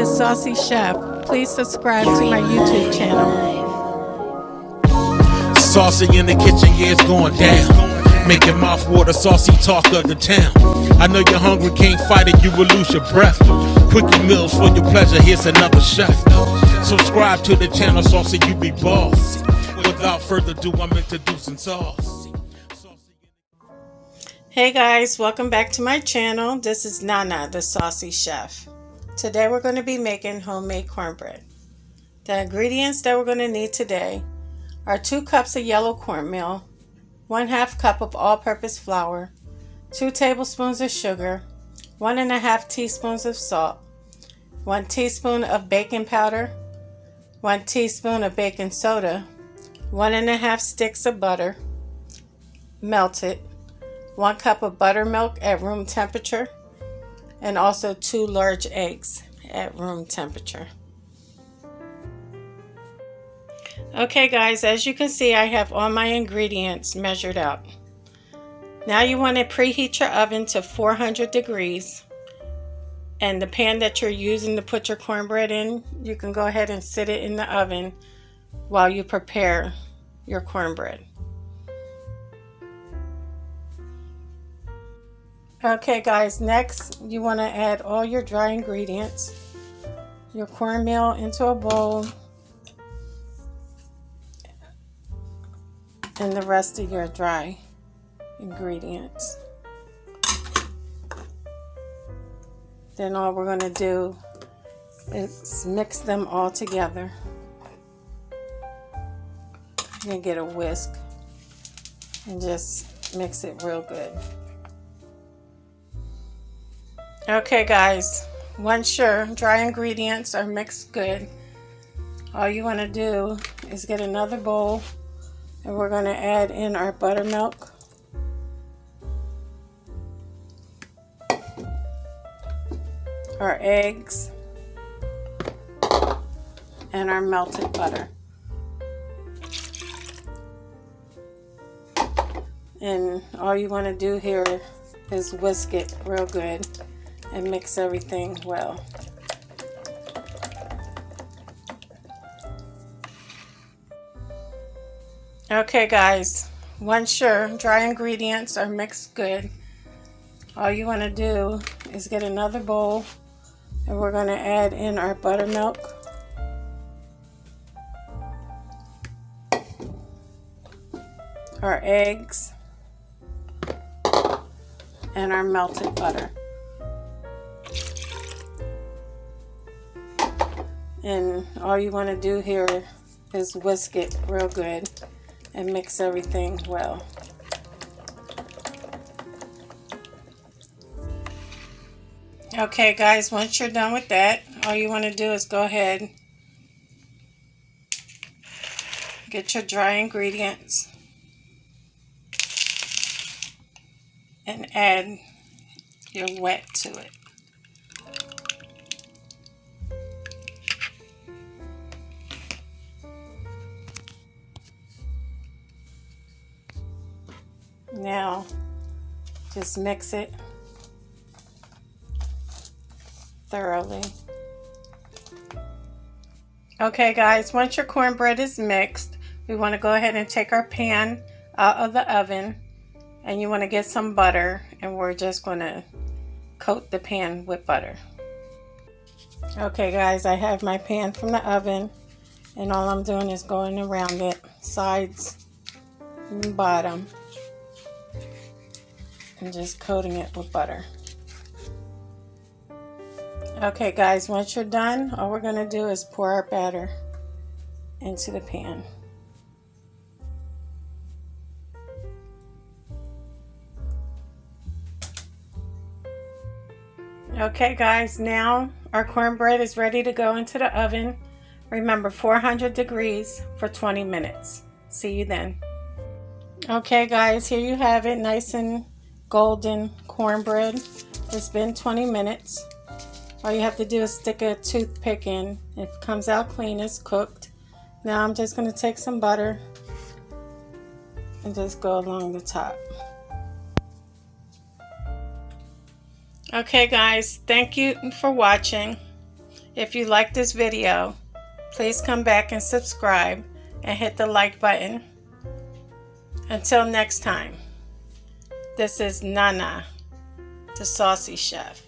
the Saucy Chef. Please subscribe to my YouTube channel. Saucy in the kitchen, yeah, it's going down. Making mouth water, saucy talk of the town. I know you're hungry, can't fight it, you will lose your breath. Quickie meals for your pleasure, here's another chef. Subscribe to the channel, Saucy, you be boss. Without further ado, I'm introducing Sauce. Hey guys, welcome back to my channel. This is Nana, the Saucy Chef. Today we're going to be making homemade cornbread. The ingredients that we're going to need today are 2 cups of yellow cornmeal, 1/2 cup of all-purpose flour, 2 tablespoons of sugar, 1½ teaspoons of salt, 1 teaspoon of baking powder, 1 teaspoon of baking soda, 1½ sticks of butter, melted, 1 cup of buttermilk at room temperature, and also 2 large eggs at room temperature. Okay guys, as you can see, I have all my ingredients measured out. Now you want to preheat your oven to 400 degrees, and the pan that you're using to put your cornbread in, you can go ahead and sit it in the oven while you prepare your cornbread. Okay guys, next you want to add all your dry ingredients, your cornmeal into a bowl, and the rest of your dry ingredients. Then all we're going to do is mix them all together. You're going to get a whisk and just mix it real good. Okay guys, once your dry ingredients are mixed good, all you want to do is get another bowl, and we're going to add in our buttermilk, our eggs, and our melted butter. And all you want to do here is whisk it real good and mix everything well. Okay guys, once your dry ingredients are mixed good, all you want to do is get another bowl, and we're going to add in our buttermilk, our eggs, and our melted butter. And all you want to do here is whisk it real good and mix everything well. Okay guys, once you're done with that, all you want to do is go ahead, get your dry ingredients, and add your wet to it. Now, just mix it thoroughly. Okay guys, once your cornbread is mixed, we want to go ahead and take our pan out of the oven, and you want to get some butter, and we're just going to coat the pan with butter. Okay guys, I have my pan from the oven, and all I'm doing is going around it, sides and bottom, and just coating it with butter. Okay guys, once you're done, all we're going to do is pour our batter into the pan. Okay guys, now our cornbread is ready to go into the oven. Remember, 400 degrees for 20 minutes. See you then. Okay guys, here you have it, nice and golden cornbread. It's been 20 minutes. All you have to do is stick a toothpick in. If it comes out clean, it's cooked. Now I'm just going to take some butter and just go along the top. Okay guys, thank you for watching. If you like this video, please come back and subscribe and hit the like button. Until next time, this is Nana, the Saucy Chef.